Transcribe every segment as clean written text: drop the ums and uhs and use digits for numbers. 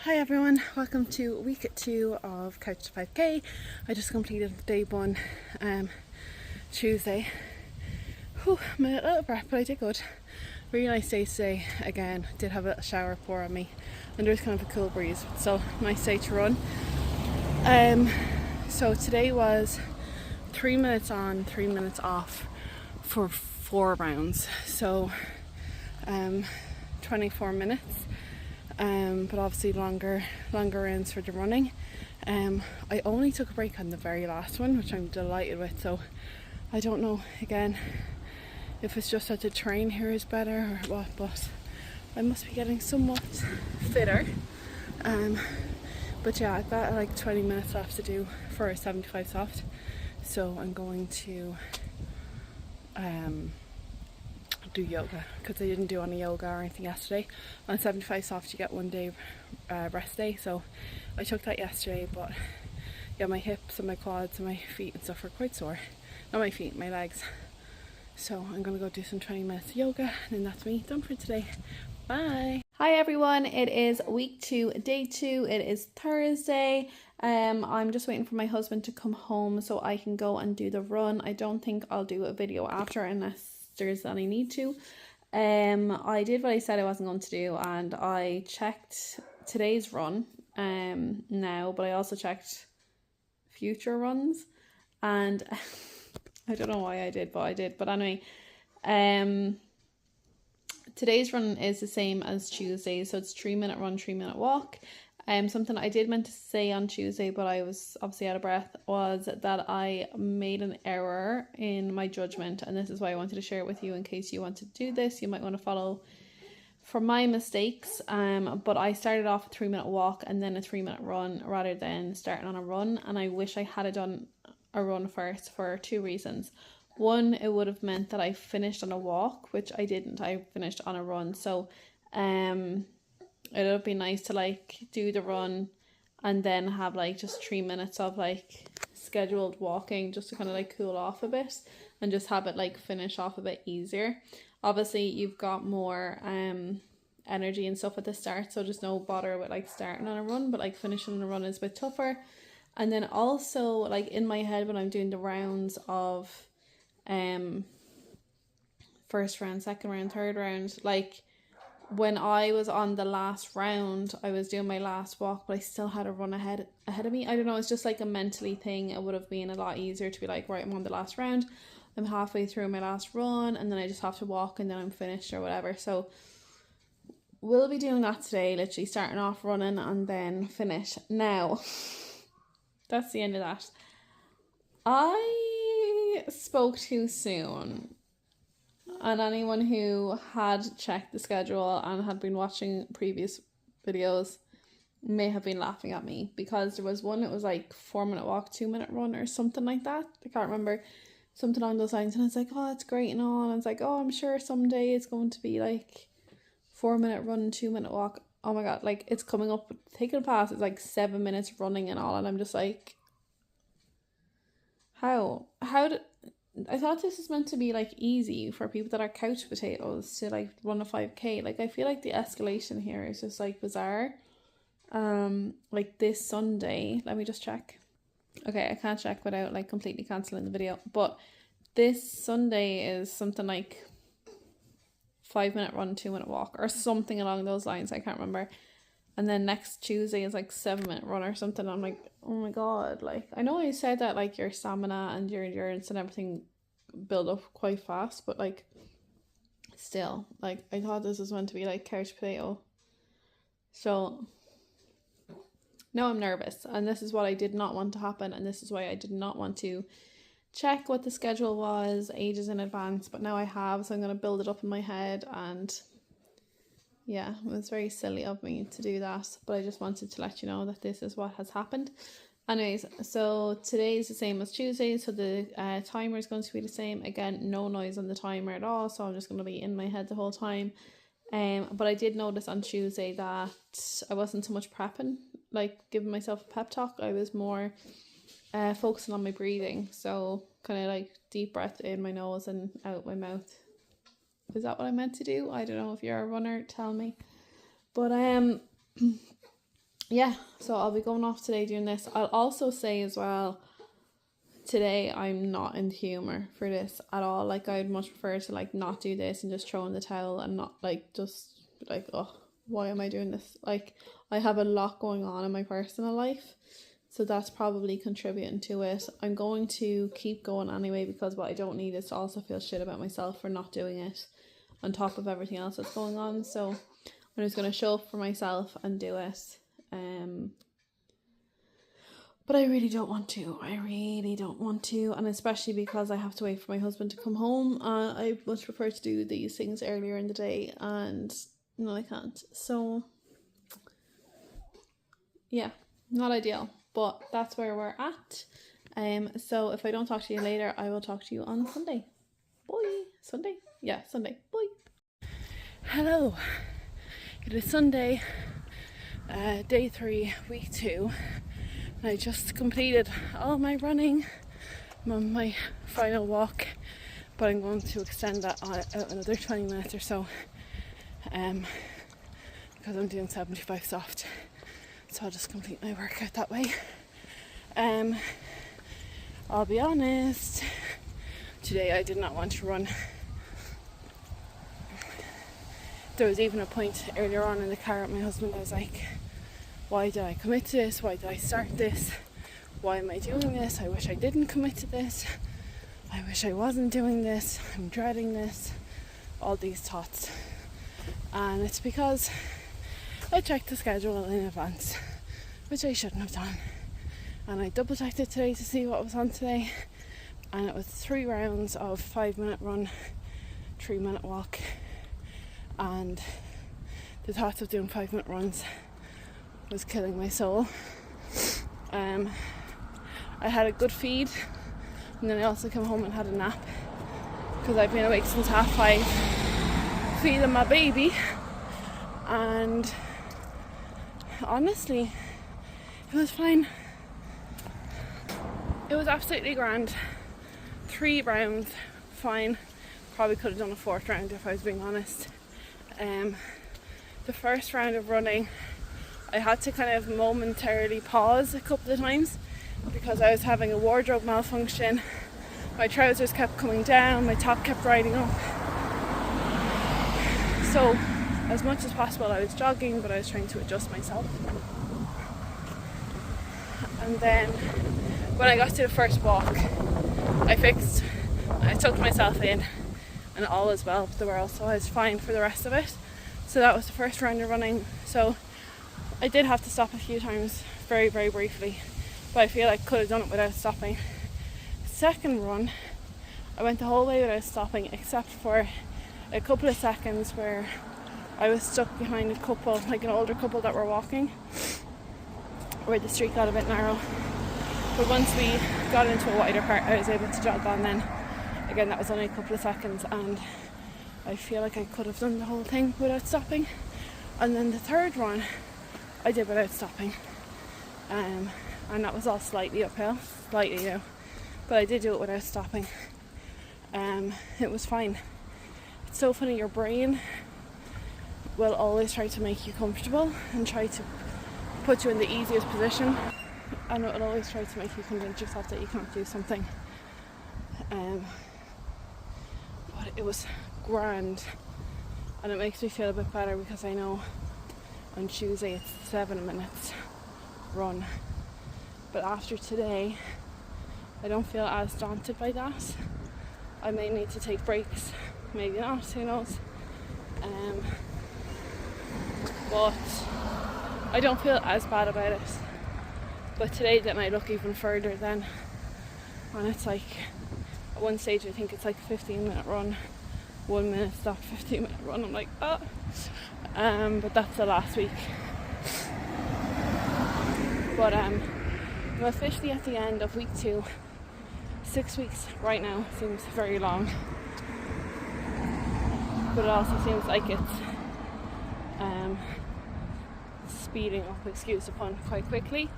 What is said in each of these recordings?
Hi everyone, welcome to week 2 of Couch to 5k. I just completed day 1 Tuesday. Whew, I'm a little breath, but I did good. Really nice day today again. Did have a little shower pour on me and there's kind of a cool breeze, but still nice day to run. So today was 3 minutes on, 3 minutes off for 4 rounds. So 24 minutes. But obviously longer rounds for the running. I only took a break on the very last one, which I'm delighted with. So I don't know again if it's just that the terrain here is better or what, but I must be getting somewhat fitter. But yeah, I've got like 20 minutes left to do for a 75 soft, so I'm going to do yoga because I didn't do any yoga or anything yesterday. On 75 soft you get 1 day rest day, so I took that yesterday, but yeah, my hips and my quads and my feet and stuff were quite sore. Not my feet, my legs. So I'm gonna go do some 20 minutes of yoga and then that's me done for today. Bye. Hi everyone, it is week 2, day 2. It is Thursday. I'm just waiting for my husband to come home so I can go and do the run. I don't think I'll do a video after unless there's any need to. I did what I said I wasn't going to do, and I checked today's run now, but I also checked future runs, and I don't know why I did, but I did. But anyway, today's run is the same as Tuesday, so it's 3 minute run, 3 minute walk. Something I did meant to say on Tuesday, but I was obviously out of breath, was that I made an error in my judgment, and this is why I wanted to share it with you in case you want to do this. You might want to follow from my mistakes. But I started off a 3 minute walk and then a 3 minute run rather than starting on a run, and I wish I had done a run first for 2 reasons. One, it would have meant that I finished on a walk, which I didn't. I finished on a run, so it would be nice to like do the run and then have like just 3 minutes of like scheduled walking just to kind of like cool off a bit and just have it like finish off a bit easier. Obviously you've got more energy and stuff at the start, so just no bother with like starting on a run, but like finishing on a run is a bit tougher. And then also like in my head when I'm doing the rounds of first round, second round, third round, like when I was on the last round, I was doing my last walk, but I still had a run ahead of me. I don't know, it's just like a mentally thing. It would have been a lot easier to be like, right, I'm on the last round, I'm halfway through my last run, and then I just have to walk and then I'm finished or whatever. So we'll be doing that today, literally starting off running and then finish. Now, that's the end of that. I spoke too soon. And anyone who had checked the schedule and had been watching previous videos may have been laughing at me, because there was one, it was like 4 minute walk, 2 minute run or something like that. I can't remember, something along those lines. And I was like, oh, it's great and all. And it's like, oh, I'm sure someday it's going to be like 4 minute run, 2 minute walk. Oh my God, like it's coming up, taking a pass, it's like 7 minutes running and all. And I'm just like, how did I thought this is meant to be like easy for people that are couch potatoes to like run a 5k. Like I feel like the escalation here is just like bizarre. Like this Sunday, let me just check. Okay, I can't check without like completely cancelling the video, but this Sunday is something like 5 minute run, 2 minute walk or something along those lines. I can't remember. And then next Tuesday is like 7 minute run or something. I'm like, oh my God, like I know I said that like your stamina and your endurance and everything build up quite fast, but like still, like I thought this was meant to be like couch potato. So now I'm nervous, and this is what I did not want to happen, and this is why I did not want to check what the schedule was ages in advance, but now I have, so I'm going to build it up in my head. And yeah, it was very silly of me to do that, but I just wanted to let you know that this is what has happened. Anyways, so today is the same as Tuesday, so the timer is going to be the same. Again, no noise on the timer at all, so I'm just going to be in my head the whole time. But I did notice on Tuesday that I wasn't so much prepping, like giving myself a pep talk. I was more focusing on my breathing, so kind of like deep breath in my nose and out my mouth. Is that what I meant to do? I don't know. If you're a runner, tell me. But yeah, so I'll be going off today doing this. I'll also say as well, today I'm not in the humour for this at all. Like, I'd much prefer to like not do this and just throw in the towel and not like just be like, oh, why am I doing this? Like, I have a lot going on in my personal life, so that's probably contributing to it. I'm going to keep going anyway, because what I don't need is to also feel shit about myself for not doing it on top of everything else that's going on. So I'm just going to show up for myself and do it. But I really don't want to. And especially because I have to wait for my husband to come home. I much prefer to do these things earlier in the day, and no, I can't. So yeah, not ideal, but that's where we're at. So if I don't talk to you later, I will talk to you on Sunday. Bye. Sunday? Yeah, Sunday. Bye. Hello. It is Sunday, day 3, week 2. And I just completed all my running. I'm on my final walk, but I'm going to extend that out another 20 minutes or so, because I'm doing 75 soft. So I'll just complete my workout that way. I'll be honest, today I did not want to run. There was even a point earlier on in the car with my husband. I was like, why did I commit to this? Why did I start this? Why am I doing this? I wish I didn't commit to this. I wish I wasn't doing this. I'm dreading this. All these thoughts. And it's because I checked the schedule in advance, which I shouldn't have done. And I double checked it today to see what was on today. And it was 3 rounds of 5-minute run, 3-minute walk. And the thoughts of doing 5-minute runs was killing my soul. I had a good feed, and then I also came home and had a nap, because I've been awake since 5:30 feeding my baby. And honestly, it was fine. It was absolutely grand. 3 rounds, fine. Probably could have done a 4th round if I was being honest. The first round of running, I had to kind of momentarily pause a couple of times because I was having a wardrobe malfunction. My trousers kept coming down, my top kept riding up. So as much as possible I was jogging, but I was trying to adjust myself. And then when I got to the first walk, I tucked myself in and all was well with the world, so I was fine for the rest of it. So that was the first round of running. So I did have to stop a few times, very, very briefly, but I feel like I could have done it without stopping. Second run, I went the whole way without stopping, except for a couple of seconds where I was stuck behind a couple, like an older couple that were walking, where the street got a bit narrow. But once we got into a wider part, I was able to jog on then. Again, that was only a couple of seconds, and I feel like I could have done the whole thing without stopping. And then the third run, I did without stopping. And that was all slightly uphill, but I did do it without stopping. It was fine. It's so funny, your brain will always try to make you comfortable and try to put you in the easiest position, and it will always try to make you convince yourself that you can't do something. But it was grand, and it makes me feel a bit better because I know on Tuesday it's 7 minutes run. But after today, I don't feel as daunted by that. I may need to take breaks, maybe not, who knows. But I don't feel as bad about it. But today then I look even further then, and it's like at one stage I think it's like a 15-minute run, 1 minute stop, 15-minute run. I'm like, oh. But that's the last week. But I'm officially at the end of week 2. 6 weeks right now seems very long, but it also seems like it's speeding up, excuse the pun, quite quickly.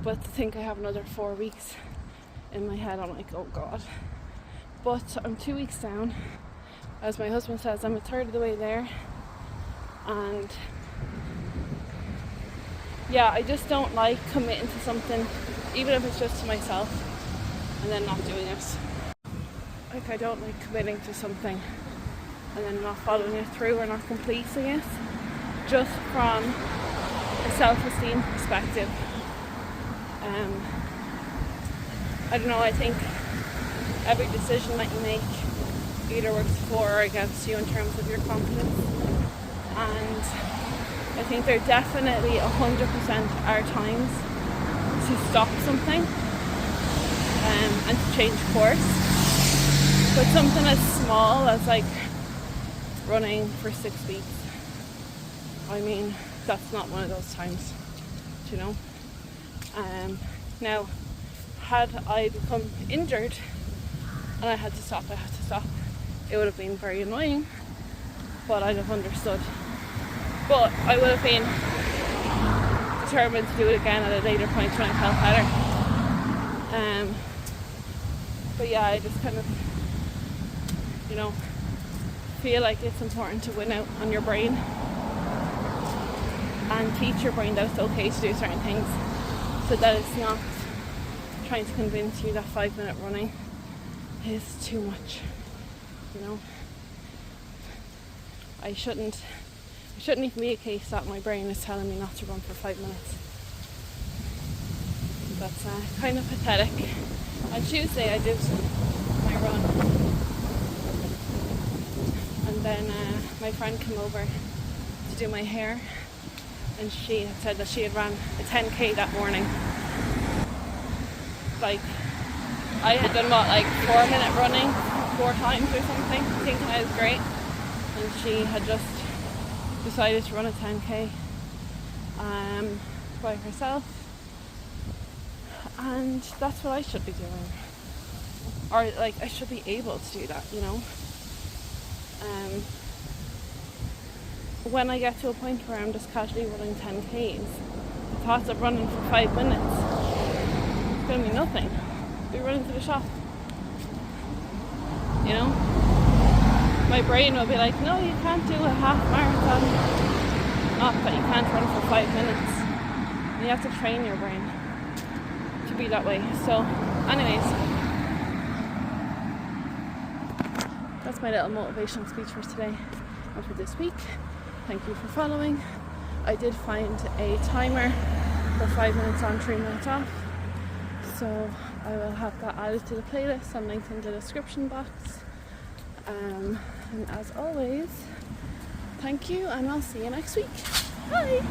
But to think I have another 4 weeks in my head, I'm like, oh god. But I'm 2 weeks down. As my husband says, I'm a third of the way there. And yeah, I just don't like committing to something, even if it's just to myself, and then not doing it. Like, I don't like committing to something and then not following it through or not completing it, just from a self-esteem perspective. I don't know, I think every decision that you make either works for or against you in terms of your confidence, and I think there definitely 100% are times to stop something and to change course. But something as small as like running for 6 weeks, I mean, that's not one of those times, you know. Now, had I become injured and I had to stop, it would have been very annoying, but I'd have understood. But I would have been determined to do it again at a later point when I felt better. But yeah, I just kind of, you know, feel like it's important to win out on your brain and teach your brain that it's okay to do certain things, so that it's not trying to convince you that 5-minute running is too much, you know. I shouldn't even be a case that my brain is telling me not to run for 5 minutes. That's kind of pathetic. On Tuesday I did my run, and then my friend came over to do my hair, and she had said that she had ran a 10k that morning. Like, I had done what, like 4-minute running 4 times or something, thinking I was great, and she had just decided to run a 10k by herself, and that's what I should be doing, or like I should be able to do that, you know. When I get to a point where I'm just casually running 10k's, the thoughts of running for 5 minutes, it's going to be nothing. I'll be running to the shop, you know. My brain will be like, no, you can't do a half marathon. Not that you can't run for 5 minutes. And you have to train your brain to be that way. So, anyways, that's my little motivational speech for today and for this week. Thank you for following. I did find a timer for 5 minutes on, 3 minutes off. So I will have that added to the playlist and linked in the description box. And as always, thank you, and I'll see you next week. Bye!